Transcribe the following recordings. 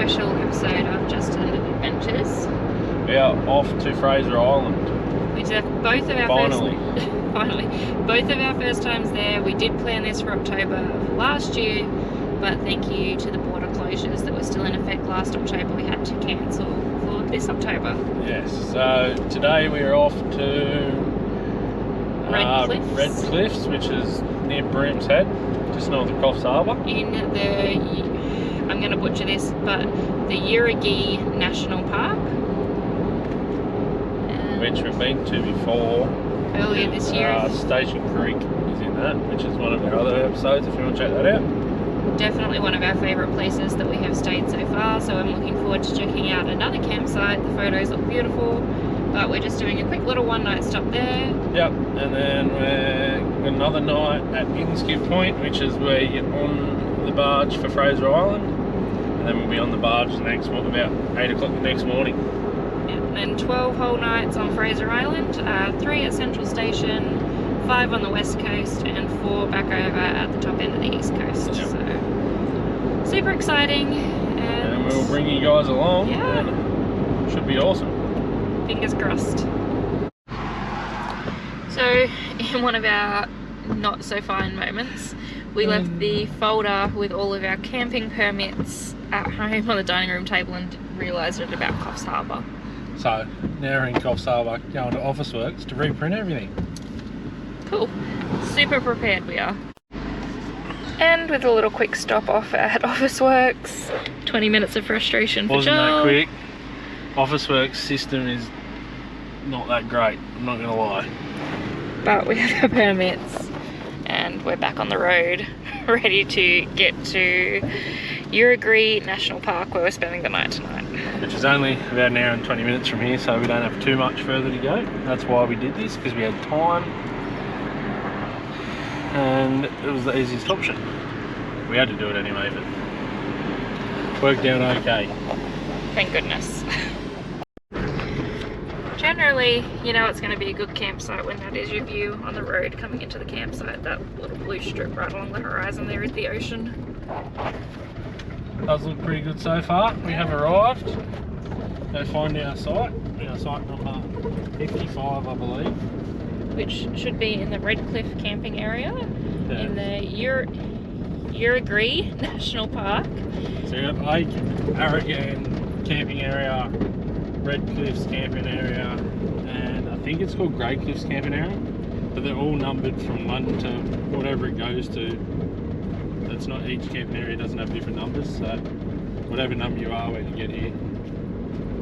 special episode of Just Adventures. We are off to Fraser Island. Which are both of our both of our first times there. We did plan this for October of last year, but thank you to the border closures that were still in effect last October, we had to cancel for this October. Yes, so today we are off to Redcliffs, which is near Broom's Head, just north of Coffs Harbour. In the, I'm going to butcher this, but the Yurayger National Park. Which we've been to before. Earlier this year. Station Creek is in that, which is one of our other episodes if you want to check that out. Definitely one of our favourite places that we have stayed so far, so I'm looking forward to checking out another campsite. The photos look beautiful, but we're just doing a quick little one-night stop there. Yep, and then we're another night at Inskip Point, which is where you get on the barge for Fraser Island, and then we'll be on the barge about 8 o'clock the next morning. And 12 whole nights on Fraser Island, 3 at Central Station, 5 on the west coast, and 4 back over at the top end of the east coast. Yep. So super exciting, and we'll bring you guys along. Yeah, and it should be awesome. Fingers crossed. So in one of our not so fine moments, we left the folder with all of our camping permits at home on the dining room table and realised it about Coffs Harbour. So now we're in Coffs Harbour going to Officeworks to reprint everything. Cool. Super prepared we are. And with a little quick stop off at Officeworks, 20 minutes of frustration for Joel. Wasn't that quick? Officeworks system is not that great, I'm not going to lie. But we have our permits and we're back on the road, ready to get to Yurayger National Park where we're spending the night tonight. Which is only about an hour and 20 minutes from here, so we don't have too much further to go. That's why we did this, because we had time and it was the easiest option. We had to do it anyway, but worked out okay. Thank goodness. Generally, you know it's going to be a good campsite when that is your view on the road coming into the campsite. That little blue strip right along the horizon there is the ocean. Does look pretty good so far. We have arrived. Go find our site number 55, I believe. Which should be in the Redcliff camping area, in the Yurayger National Park. So you've got Lake Aragon camping area, Redcliff's camping area, and I think it's called Grey Cliff's camping area, but they're all numbered from 1 to whatever it goes to. It's not, each camping area doesn't have different numbers, so whatever number you are when you get here,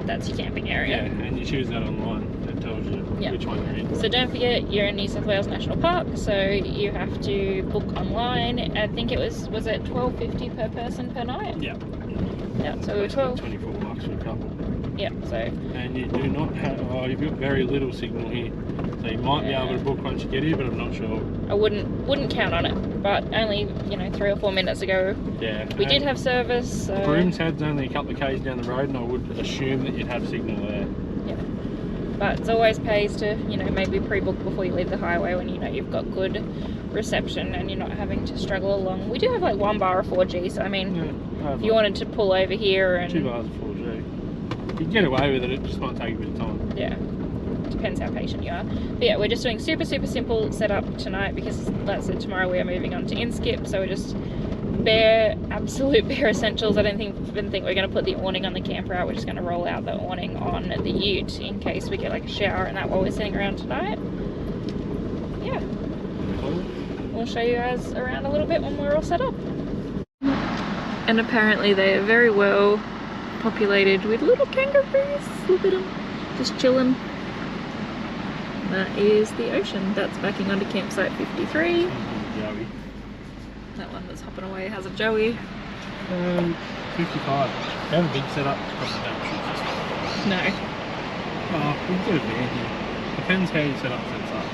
that's your camping area. Yeah, and you choose that online. It tells you which one you're in. So don't forget, you're in New South Wales National Park, so you have to book online. I think it was it $12.50 per person per night? Yeah. Yeah, so we're 12. $24 for a couple. Yeah, so. And you do not have, you've got very little signal here. So you might be able to book once you get here, but I'm not sure. I wouldn't count on it, but only 3 or 4 minutes ago. Yeah. We did have service. So. Broom's Head's only a couple of k's down the road, and I would assume that you'd have signal there. Yeah. But it always pays to maybe pre-book before you leave the highway when you've got good reception and you're not having to struggle along. We do have like 1 bar of 4G, so I mean, if you wanted to pull over here and 2 bars of 4G, you can get away with it. It just might take a bit of time. Yeah. Depends how patient you are. But yeah, we're just doing super simple setup tonight because that's it. Tomorrow we are moving on to Inskip, so we're just absolute bare essentials. I don't even think we're going to put the awning on the camper out. We're just going to roll out the awning on the ute in case we get like a shower and that while we're sitting around tonight. Yeah, we'll show you guys around a little bit when we're all set up. And apparently they are very well populated with little kangaroos. Look at them, just chilling. That is the ocean. That's backing onto campsite 53. Joey. That one that's hopping away has a Joey. 55. We have a big setup. No. Oh, we can do a van here. Depends how you set up sets up.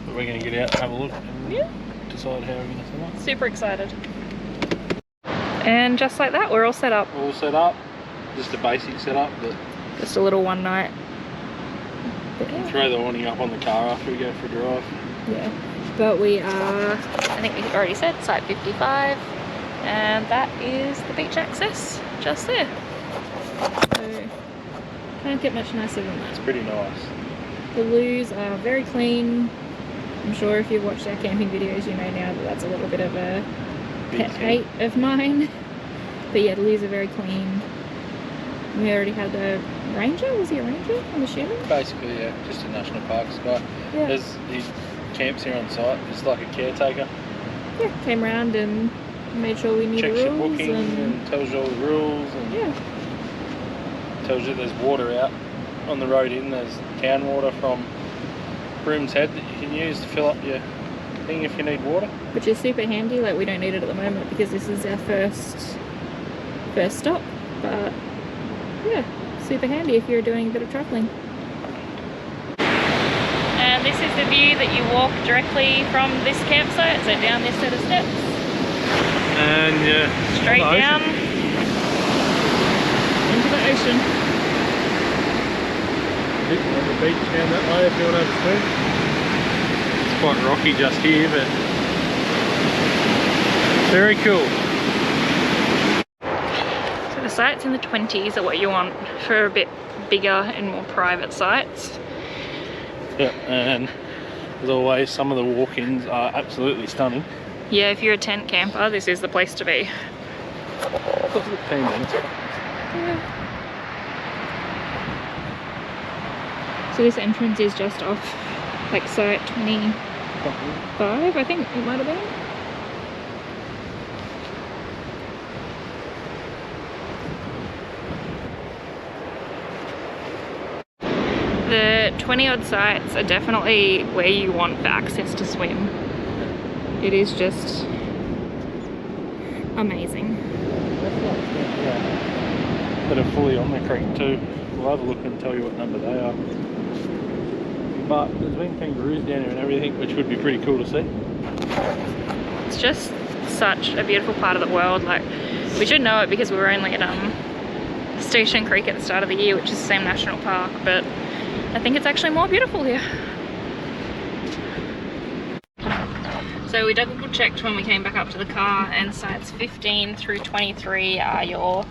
But we're going to get out and have a look and decide how we're going to set up. Super excited. And just like that, we're all set up. All set up. Just a basic setup. Just a little one night. Yeah. Throw the awning up on the car after we go for a drive. Yeah. But we are, I think we already said, site 55. and that is the beach access just there. So can't get much nicer than that. It's pretty nice. The loos are very clean. I'm sure if you've watched our camping videos you know now that that's a little bit of a pet hate of mine. But yeah, the loos are very clean. We already had a ranger, was he a ranger, I'm assuming? Basically, yeah, just a national parks guy. Yeah. He camps here on site, he's like a caretaker. Yeah, came around and made sure we knew Checks the your rules. booking and tells you all the rules and tells you there's water out on the road in. There's town water from Broom's Head that you can use to fill up your thing if you need water. Which is super handy, like we don't need it at the moment because this is our first stop, but yeah, super handy if you're doing a bit of travelling. And this is the view that you walk directly from this campsite, so down this set of steps. And yeah, straight down into the ocean. On the beach down that way if you want to have a swim. It's quite rocky just here, but very cool. So the sites in the 20s are what you want for a bit bigger and more private sites. Yeah, and as always, some of the walk-ins are absolutely stunning. Yeah, if you're a tent camper, this is the place to be. Yeah. So this entrance is just off, like site 25, I think it might have been. The 20 odd sites are definitely where you want for access to swim. It is just amazing. That are fully on the creek too. We'll have a look and tell you what number they are. But there's been kangaroos down here and everything, which would be pretty cool to see. It's just such a beautiful part of the world. Like, we should know it because we were only at Station Creek at the start of the year, which is the same national park, but I think it's actually more beautiful here. So we double checked when we came back up to the car, and sites 15 through 23 are your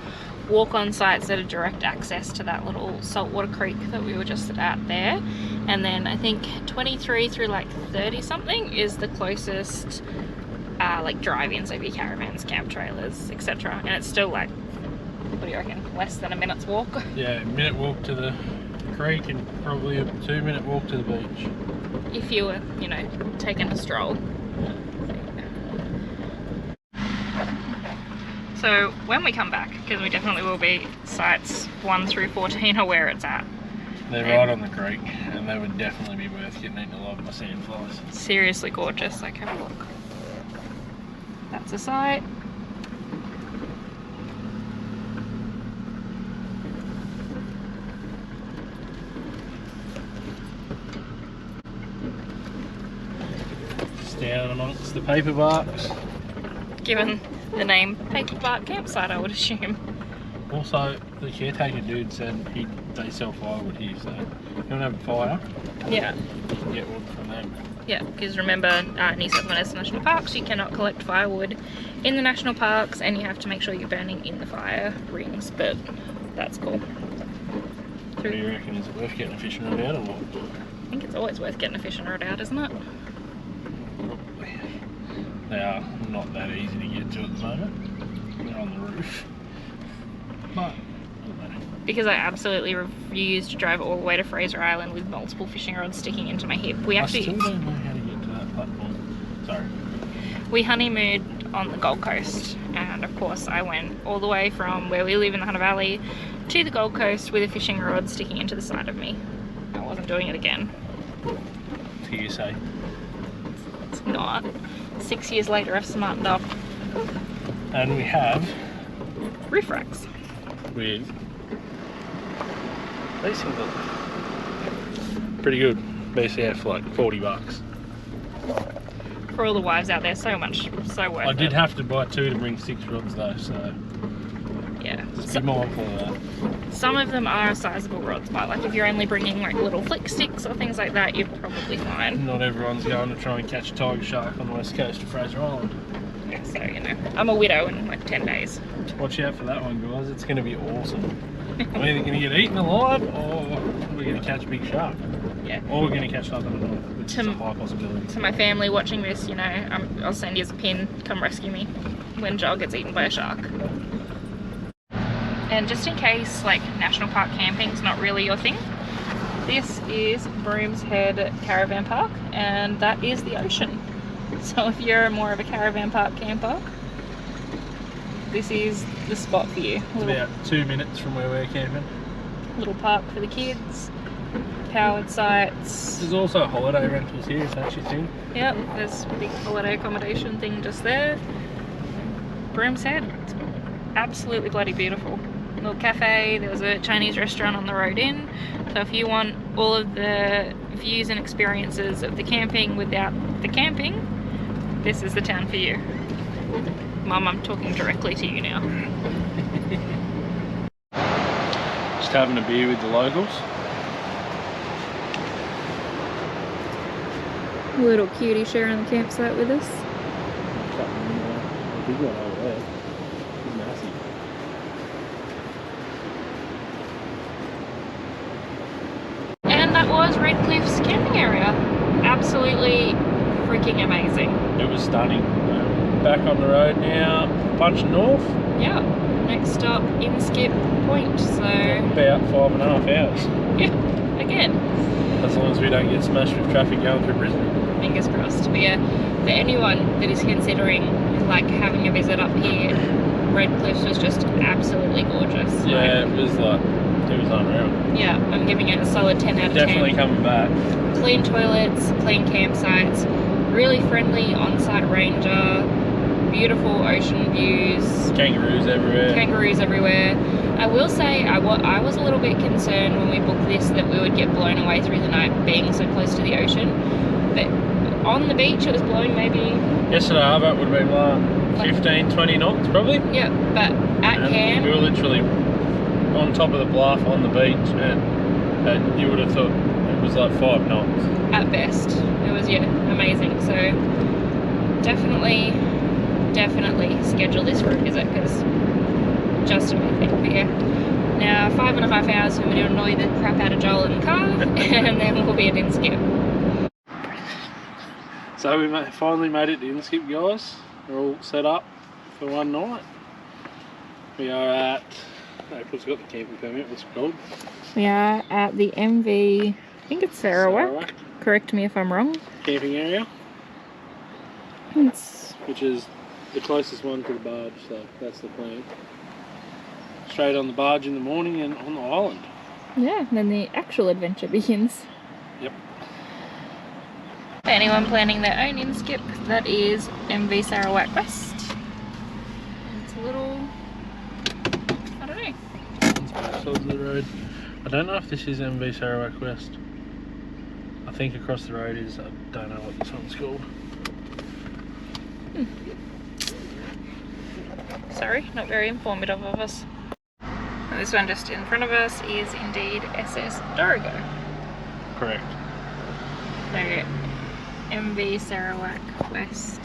walk-on sites that are direct access to that little saltwater creek that we were just at there. And then I think 23 through like 30 something is the closest like drive-ins, like your caravans, camp trailers, etc. And it's still like, what do you reckon, less than a minute's walk? Yeah, a minute walk to the creek and probably a 2-minute walk to the beach. If you were, you know, taking a stroll. So when we come back, because we definitely will be, sites 1 through 14 are where it's at. They're right on the creek, and they would definitely be worth getting eaten alive by sandflies. Seriously gorgeous, like have a look. That's a site. Just down amongst the paper barks. Given the name Paper Bark Campsite, I would assume. Also, the caretaker dude said they sell firewood here, so if you want to have a fire, Yeah. you can get wood from them. Yeah, because remember, New South Wales National Parks, you cannot collect firewood in the national parks, and you have to make sure you're burning in the fire rings, but that's cool. What do you reckon? Is it worth getting a fishing rod out or what? I think it's always worth getting a fishing rod out, isn't it? Probably. They are not that easy to get to at the moment. They're on the roof. But, because I absolutely refuse to drive all the way to Fraser Island with multiple fishing rods sticking into my hip. I still don't know how to get to that platform. Sorry. We honeymooned on the Gold Coast, and of course I went all the way from where we live in the Hunter Valley to the Gold Coast with a fishing rod sticking into the side of me. I wasn't doing it again. What do you say? It's not. 6 years later I've smartened up. And we have Roof racks. with these things look pretty good. BCF for like 40 bucks. For all the wives out there, so worth it. I did have to buy 2 to bring 6 rods though, so yeah. just be mindful of that. Some of them are sizable rods, but like if you're only bringing like little flick sticks or things like that, you're probably fine. Not everyone's going to try and catch a tiger shark on the west coast of Fraser Island. So, you know, I'm a widow in like 10 days. Watch out for that one, guys. It's going to be awesome. We're either going to get eaten alive or we're going to catch a big shark. Yeah. Or we're going to catch nothing at all, which is a high possibility. To my family watching this, you know, I'll send you a pin. Come rescue me when Joel gets eaten by a shark. And just in case, like, national park camping's not really your thing, this is Broom's Head Caravan Park, and that is the ocean. So if you're more of a caravan park camper, this is the spot for you. It's about 2 minutes from where we're camping. Little park for the kids, powered sites. There's also holiday rentals here, if that's your thing. Yep, there's a big holiday accommodation thing just there. Broom's Head, it's absolutely bloody beautiful. Little cafe, there's a Chinese restaurant on the road in. So if you want all of the views and experiences of the camping without the camping, this is the town for you. Mum, I'm talking directly to you now. Just having a beer with the locals. Little cutie sharing the campsite with us. Big one over there. He's massive. And that was Redcliff's camping area. Absolutely freaking amazing. It was stunning. Back on the road now, punching north. Yeah. Next stop, Inskip Point. So About 5.5 hours. yeah, again. As long as we don't get smashed with traffic going through Brisbane. Fingers crossed. But yeah, for anyone that is considering like having a visit up here, Redcliff's was just absolutely gorgeous. Yeah, it was unreal. Yeah, I'm giving it a solid 10 out of 10. Definitely coming back. Clean toilets, clean campsites, really friendly on-site ranger, beautiful ocean views. Kangaroos everywhere. Kangaroos everywhere. I will say I was a little bit concerned when we booked this that we would get blown away through the night being so close to the ocean. But on the beach it was blowing maybe... Yesterday Harbour would have been like 15, 20 knots probably. Yeah, but at camp... We were literally on top of the bluff on the beach and you would have thought it was like 5 knots. At best. It was, yeah, amazing. So definitely schedule this for a visit because just amazing. But yeah, now 5.5 hours for me to annoy the crap out of Joel in the car and then we'll be at Inskip. So we finally made it to Inskip, guys. We're all set up for one night. We are at... April's got the camping permit, what's it called? We are at the MV, I think it's Sarawak. Correct me if I'm wrong. Camping area. Which is the closest one to the barge, so that's the plan. Straight on the barge in the morning and on the island. Yeah, and then the actual adventure begins. Yep. For anyone planning their own Inskip, that is MV Sarawak West. It's a little... I don't know. It's both sides of the road. I don't know if this is MV Sarawak West. I think across the road is, I don't know what this one's called. Sorry, not very informative of us. And this one just in front of us is indeed SS Dorrigo. Correct. So, MV Sarawak West.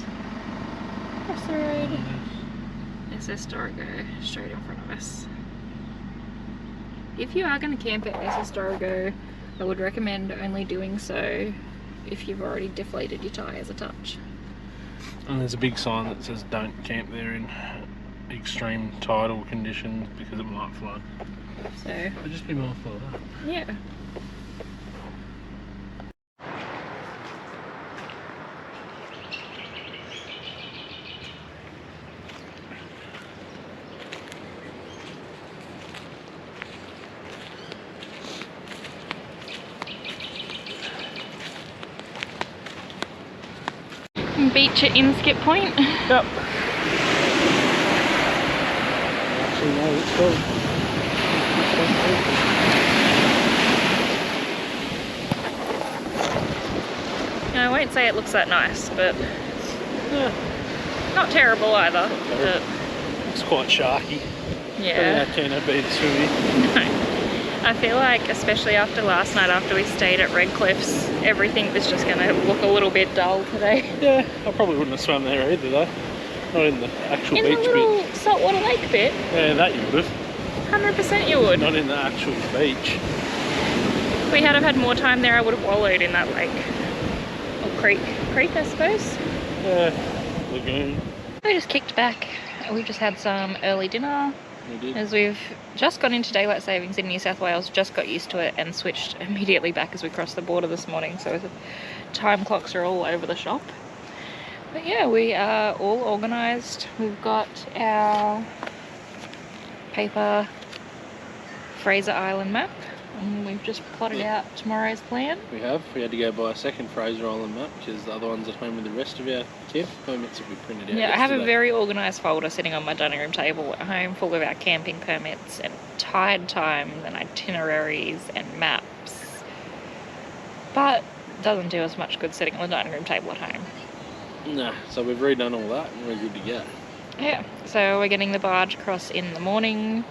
Across the road. SS Dorrigo straight in front of us. If you are going to camp at SS Dorrigo, I would recommend only doing so if you've already deflated your tyres a touch. And there's a big sign that says don't camp there in extreme tidal conditions because it might flood. So just be mindful of that. Yeah. Beach at Inskip Point. Yep. Actually, no, it's cool. I won't say it looks that nice, but Yeah. not terrible either. But It's quite sharky. yeah. How can it be this swimming? No. I feel like, especially after last night, after we stayed at Redcliff's, everything was just going to look a little bit dull today. Yeah, I probably wouldn't have swum there either though. Not in the actual In the beach little bit. saltwater lake bit, Yeah, that you would have. 100% you would. Not in the actual beach. If we had have had more time there, I would have wallowed in that lake. Or creek, I suppose. Yeah, lagoon. We just kicked back. We've just had some early dinner. We did. As we've just gone into daylight savings in New South Wales, just got used to it and switched immediately back as we crossed the border this morning, so the time clocks are all over the shop. But yeah, we are all organised. We've got our paper Fraser Island map, and we've just plotted out tomorrow's plan. We had to go buy a second Fraser Island map because the other one's at home with the rest of our camp permits that we printed out. Yeah, I have a yesterday. very organised folder sitting on my dining room table at home full of our camping permits and tide times and itineraries and maps. But it doesn't do us much good sitting on the dining room table at home. No, so we've redone all that and we're good to go. Yeah, so we're getting the barge across in the morning,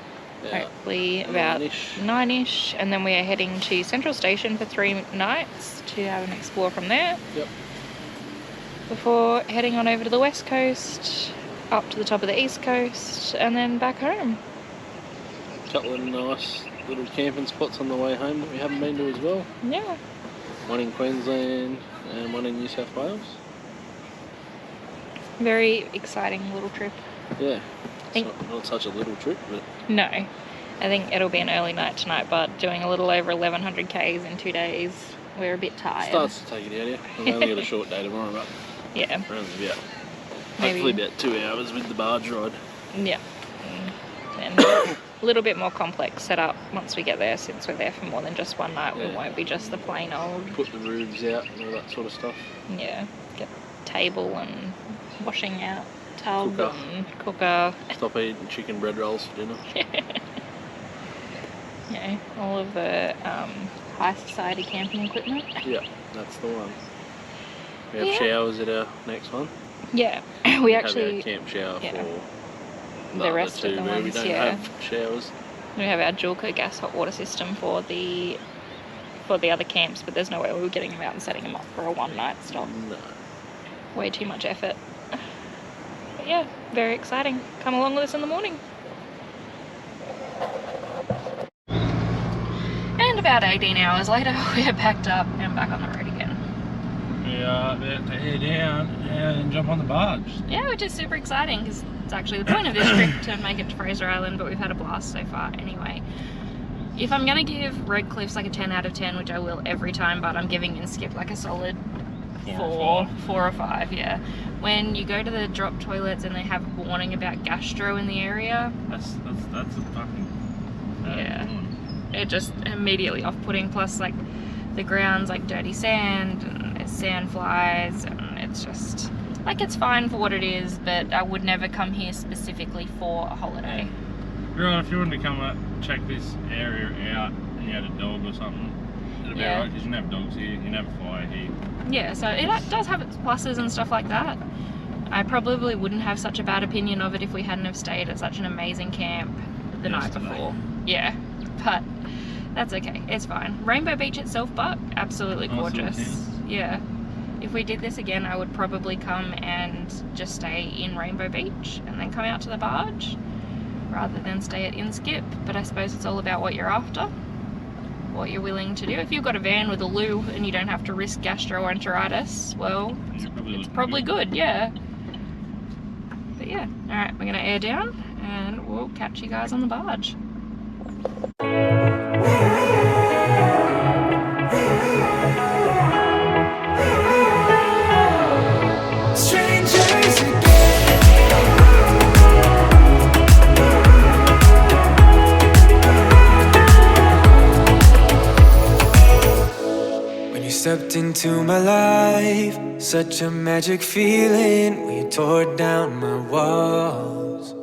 hopefully about 9ish, and then we are heading to Central Station for 3 nights to have an explore from there. Yep. Before heading on over to the west coast, up to the top of the east coast, and then back home. A couple of nice little camping spots on the way home that we haven't been to as well. Yeah. One in Queensland and one in New South Wales. Very exciting little trip. Yeah. Think- It's not such a little trip, but No, I think it'll be an early night tonight, but doing a little over 1100 Ks in 2 days, we're a bit tired. starts to take it out of you. We've only got a short day tomorrow, but Yeah, we're only about, Maybe- hopefully about 2 hours with the barge ride. yeah. And a little bit more complex setup once we get there, since we're there for more than just one night. We Yeah. won't be just the plain old, Put the roofs out and all that sort of stuff. yeah, get table and washing out tub Cooker. and cooker. Stop eating chicken bread rolls for dinner. Yeah, all of the high society camping equipment. Yeah, that's the one. We have Yeah. showers at our next one. Yeah, we have actually our camp shower yeah. for The other rest of two the where we ones, don't yeah. have showers. we have our Julka gas hot water system for the other camps, but there's no way we were getting them out and setting them up for a one night stop. No. Way too much effort. But yeah, very exciting. Come along with us in the morning. And about 18 hours later, we're packed up and back on the road again. We are about to head down and jump on the barge. Yeah, which is super exciting because it's actually the point of this trip to make it to Fraser Island, but we've had a blast so far anyway. If I'm going to give Redcliffs like a 10 out of 10, which I will every time, but I'm giving Inskip like a solid 4 or 5, yeah. When you go to the drop toilets and they have a warning about gastro in the area, That's a fucking yeah, it just immediately off-putting. Plus, like, the ground's like dirty sand and it's sand flies, and it's just like, it's fine for what it is, but I would never come here specifically for a holiday. Right, if you wanted to come up, check this area out and you had a dog or something, it'd be Yeah. alright because you can have dogs here, you can have a fire here. Yeah, so it does have its pluses and stuff like that. I probably wouldn't have such a bad opinion of it if we hadn't have stayed at such an amazing camp the night Yesterday. before. Yeah, but that's okay, it's fine. Rainbow Beach itself, but absolutely gorgeous. Awesome, Yeah, if we did this again, I would probably come and just stay in Rainbow Beach and then come out to the barge rather than stay at Inskip. But I suppose it's all about what you're after, what you're willing to do. If you've got a van with a loo and you don't have to risk gastroenteritis, well, it's probably good, yeah. But yeah, alright, we're gonna air down and we'll catch you guys on the barge. Strangers again. When you stepped into my life, such a magic feeling when you tore down my walls.